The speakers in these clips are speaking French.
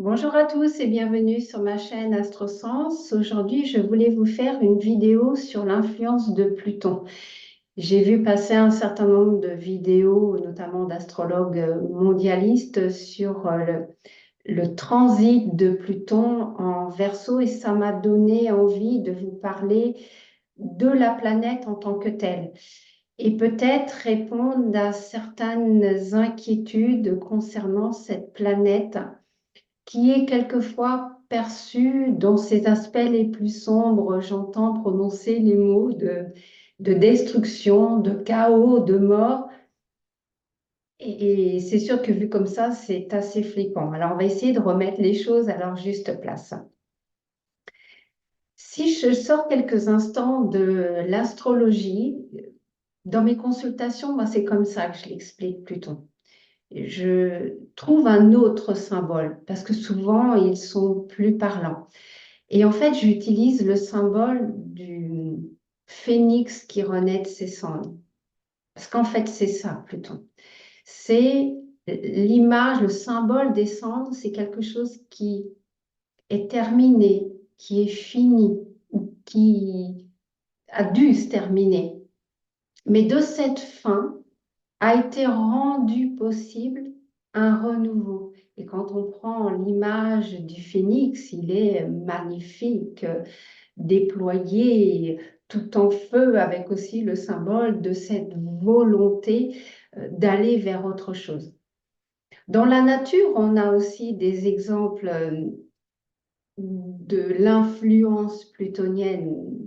Bonjour à tous et bienvenue sur ma chaîne AstroSense. Aujourd'hui, je voulais vous faire une vidéo sur l'influence de Pluton. J'ai vu passer un certain nombre de vidéos, notamment d'astrologues mondialistes, sur le transit de Pluton en Verseau et ça m'a donné envie de vous parler de la planète en tant que telle et peut-être répondre à certaines inquiétudes concernant cette planète qui est quelquefois perçu dans ses aspects les plus sombres. J'entends prononcer les mots de destruction, de chaos, de mort. Et c'est sûr que vu comme ça, c'est assez flippant. Alors, on va essayer de remettre les choses à leur juste place. Si je sors quelques instants de l'astrologie, dans mes consultations, moi, c'est comme ça que je l'explique plutôt. Je trouve un autre symbole parce que souvent, ils sont plus parlants. Et en fait, j'utilise le symbole du phénix qui renaît de ses cendres. Parce qu'en fait, c'est ça, Pluton. C'est l'image, le symbole des cendres, c'est quelque chose qui est terminé, qui est fini, ou qui a dû se terminer. Mais de cette fin a été rendu possible un renouveau. Et quand on prend l'image du phénix, il est magnifique, déployé tout en feu, avec aussi le symbole de cette volonté d'aller vers autre chose. Dans la nature, on a aussi des exemples de l'influence plutonienne.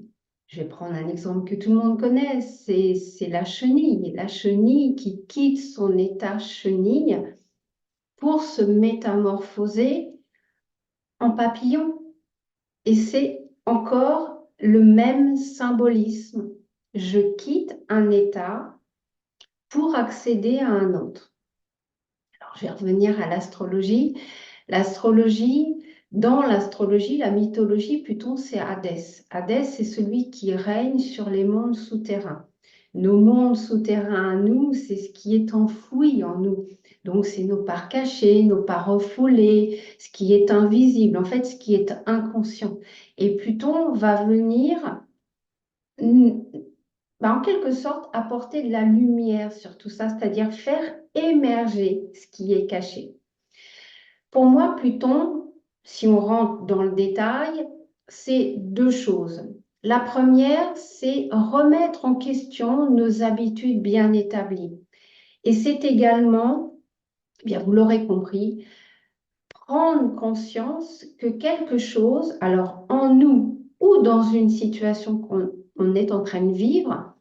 Je vais prendre un exemple que tout le monde connaît, c'est la chenille. La chenille qui quitte son état chenille pour se métamorphoser en papillon. Et c'est encore le même symbolisme. Je quitte un état pour accéder à un autre. Alors, je vais revenir à l'astrologie. L'astrologie, dans l'astrologie, la mythologie, Pluton, c'est Hadès. Hadès, c'est celui qui règne sur les mondes souterrains. Nos mondes souterrains à nous, c'est ce qui est enfoui en nous. Donc, c'est nos parts cachées, nos parts refoulées, ce qui est invisible, en fait, ce qui est inconscient. Et Pluton va venir, en quelque sorte, apporter de la lumière sur tout ça, c'est-à-dire faire émerger ce qui est caché. Pour moi, Pluton, si on rentre dans le détail, c'est deux choses. La première, c'est remettre en question nos habitudes bien établies. Et c'est également, bien vous l'aurez compris, prendre conscience que quelque chose, alors en nous ou dans une situation qu'on est en train de vivre,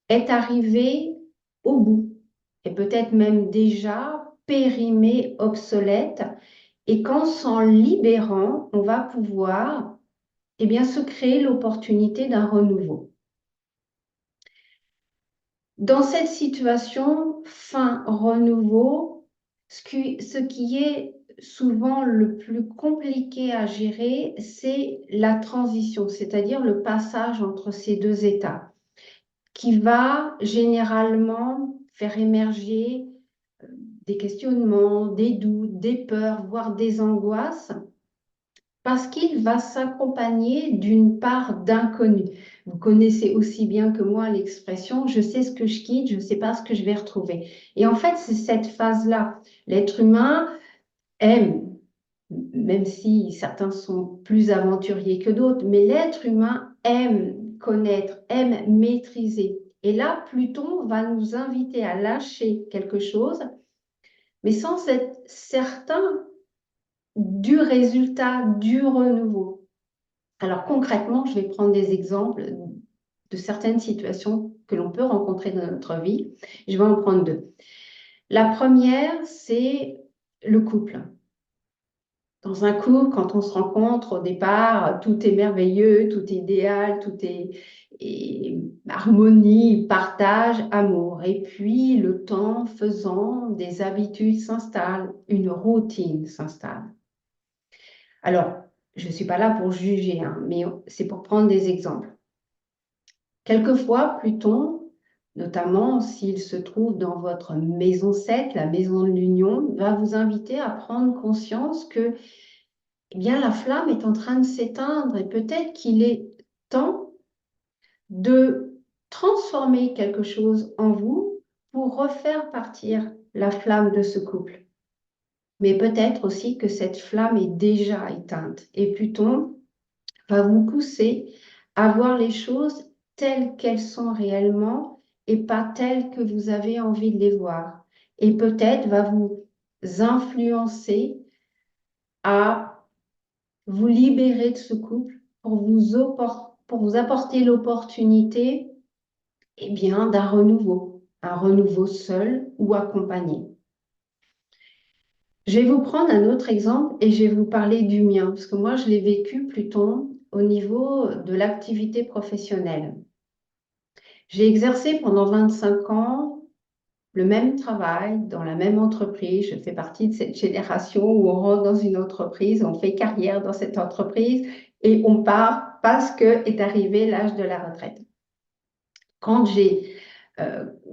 est arrivé au bout et peut-être même déjà périmé, obsolète, et qu'en s'en libérant, on va pouvoir se créer l'opportunité d'un renouveau. Dans cette situation, fin renouveau, ce qui est souvent le plus compliqué à gérer, c'est la transition, c'est-à-dire le passage entre ces deux états, qui va généralement faire émerger des questionnements, des doutes, des peurs, voire des angoisses, parce qu'il va s'accompagner d'une part d'inconnu. Vous connaissez aussi bien que moi l'expression je sais ce que je quitte, je ne sais pas ce que je vais retrouver. Et en fait, c'est cette phase-là. L'être humain aime, même si certains sont plus aventuriers que d'autres, mais l'être humain aime connaître, aime maîtriser. Et là, Pluton va nous inviter à lâcher quelque chose, mais sans être certain du résultat, du renouveau. Alors concrètement, je vais prendre des exemples de certaines situations que l'on peut rencontrer dans notre vie. Je vais en prendre deux. La première, c'est le couple. Dans un couple, quand on se rencontre au départ, tout est merveilleux, tout est idéal, tout est harmonie, partage, amour. Et puis, le temps faisant, des habitudes s'installent, une routine s'installe. Alors, je ne suis pas là pour juger, hein, mais c'est pour prendre des exemples. Quelquefois, Pluton notamment s'il se trouve dans votre maison 7, la maison de l'union, va vous inviter à prendre conscience que eh bien, la flamme est en train de s'éteindre et peut-être qu'il est temps de transformer quelque chose en vous pour refaire partir la flamme de ce couple. Mais peut-être aussi que cette flamme est déjà éteinte et Pluton va vous pousser à voir les choses telles qu'elles sont réellement et pas telles que vous avez envie de les voir. Et peut-être va vous influencer à vous libérer de ce couple pour vous apporter l'opportunité eh bien, d'un renouveau, un renouveau seul ou accompagné. Je vais vous prendre un autre exemple et je vais vous parler du mien, parce que moi, je l'ai vécu plutôt au niveau de l'activité professionnelle. J'ai exercé pendant 25 ans le même travail dans la même entreprise. Je fais partie de cette génération où on rentre dans une entreprise, on fait carrière dans cette entreprise et on part parce que est arrivé l'âge de la retraite. Quand j'ai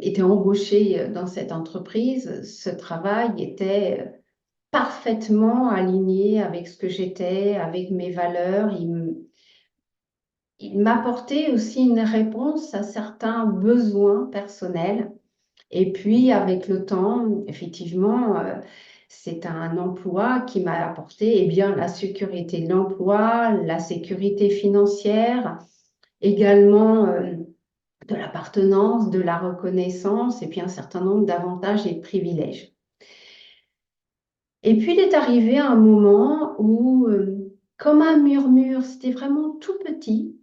été embauchée dans cette entreprise, ce travail était parfaitement aligné avec ce que j'étais, avec mes valeurs. Il m'apportait aussi une réponse à certains besoins personnels. Et puis, avec le temps, effectivement, c'est un emploi qui m'a apporté eh bien, la sécurité de l'emploi, la sécurité financière, également de l'appartenance, de la reconnaissance et puis un certain nombre d'avantages et de privilèges. Et puis, il est arrivé un moment où, comme un murmure, c'était vraiment tout petit,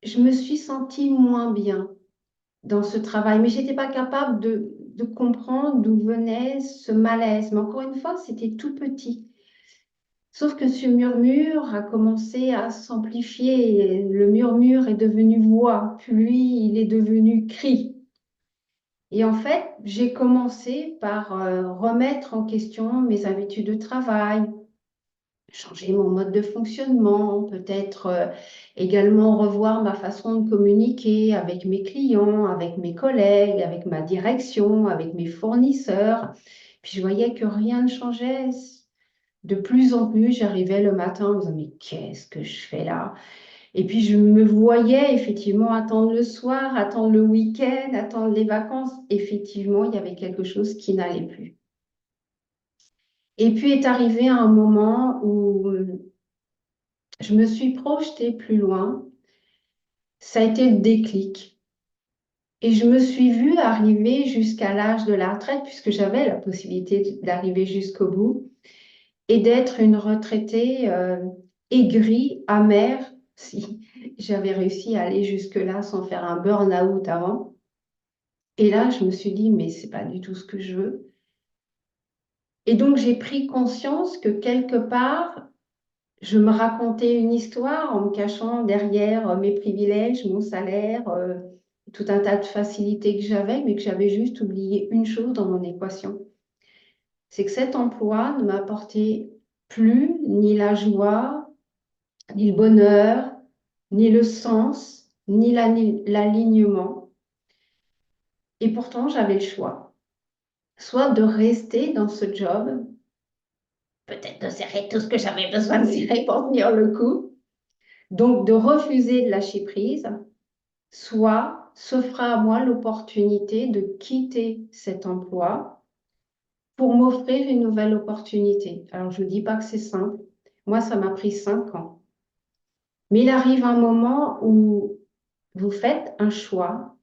je me suis sentie moins bien dans ce travail, mais je n'étais pas capable de comprendre d'où venait ce malaise. Mais encore une fois, c'était tout petit. Sauf que ce murmure a commencé à s'amplifier. Le murmure est devenu voix, puis il est devenu cri. Et en fait, j'ai commencé par remettre en question mes habitudes de travail, changer mon mode de fonctionnement, peut-être également revoir ma façon de communiquer avec mes clients, avec mes collègues, avec ma direction, avec mes fournisseurs. Puis je voyais que rien ne changeait. De plus en plus, j'arrivais le matin en me disant, mais qu'est-ce que je fais là? Et puis je me voyais effectivement attendre le soir, attendre le week-end, attendre les vacances. Effectivement, il y avait quelque chose qui n'allait plus. Et puis est arrivé un moment où je me suis projetée plus loin. Ça a été le déclic. Et je me suis vue arriver jusqu'à l'âge de la retraite, puisque j'avais la possibilité d'arriver jusqu'au bout, et d'être une retraitée aigrie, amère, si j'avais réussi à aller jusque-là sans faire un burn-out avant. Et là, je me suis dit, mais c'est pas du tout ce que je veux. Et donc, j'ai pris conscience que quelque part, je me racontais une histoire en me cachant derrière mes privilèges, mon salaire, tout un tas de facilités que j'avais, mais que j'avais juste oublié une chose dans mon équation. C'est que cet emploi ne m'apportait plus ni la joie, ni le bonheur, ni le sens, ni l'alignement. Et pourtant, j'avais le choix. Soit de rester dans ce job, peut-être de serrer tout ce que j'avais besoin de serrer pour tenir le coup, donc de refuser de lâcher prise, soit s'offre à moi l'opportunité de quitter cet emploi pour m'offrir une nouvelle opportunité. Alors, je ne dis pas que c'est simple. Moi, ça m'a pris 5 ans. Mais il arrive un moment où vous faites un choix.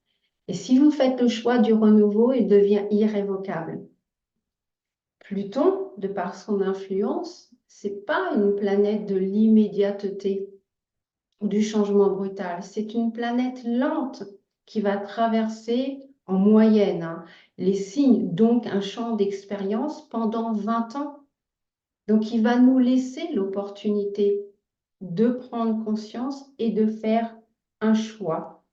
Et si vous faites le choix du renouveau, il devient irrévocable. Pluton, de par son influence, c'est pas une planète de l'immédiateté ou du changement brutal. C'est une planète lente qui va traverser en moyenne les signes, donc un champ d'expérience pendant 20 ans. Donc, il va nous laisser l'opportunité de prendre conscience et de faire un choix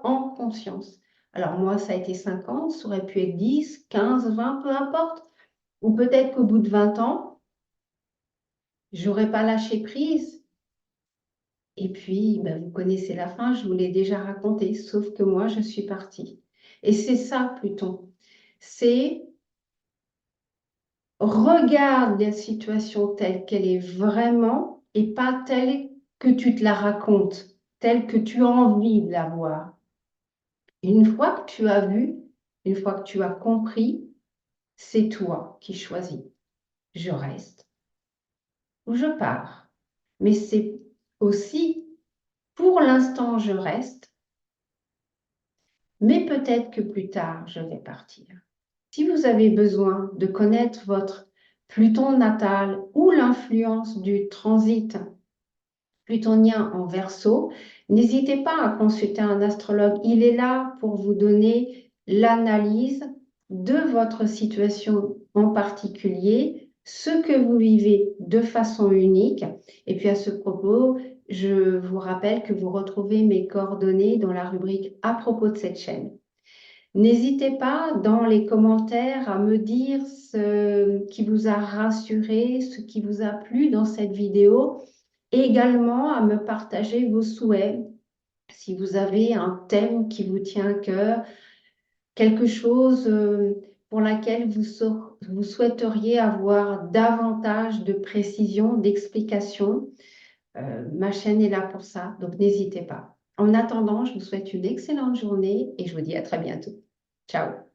en conscience. Alors, moi, ça a été 50, ça aurait pu être 10, 15, 20, peu importe. Ou peut-être qu'au bout de 20 ans, j'aurais pas lâché prise Et puis, ben, vous connaissez la fin, je vous l'ai déjà raconté, sauf que moi, je suis partie. Et c'est ça, Pluton. C'est regarde la situation telle qu'elle est vraiment et pas telle que tu te la racontes, telle que tu as envie de la voir. Une fois que tu as vu, une fois que tu as compris, c'est toi qui choisis. Je reste ou je pars. Mais c'est aussi, pour l'instant, je reste, mais peut-être que plus tard, je vais partir. Si vous avez besoin de connaître votre Pluton natal ou l'influence du transit plutonien en Verseau, n'hésitez pas à consulter un astrologue. Il est là pour vous donner l'analyse de votre situation en particulier, ce que vous vivez de façon unique. Et puis à ce propos, je vous rappelle que vous retrouvez mes coordonnées dans la rubrique à propos de cette chaîne. N'hésitez pas dans les commentaires à me dire ce qui vous a rassuré, ce qui vous a plu dans cette vidéo, et également à me partager vos souhaits. Si vous avez un thème qui vous tient à cœur, quelque chose pour laquelle vous souhaiteriez avoir davantage de précision, d'explication, ma chaîne est là pour ça, donc n'hésitez pas. En attendant, je vous souhaite une excellente journée et je vous dis à très bientôt. Ciao.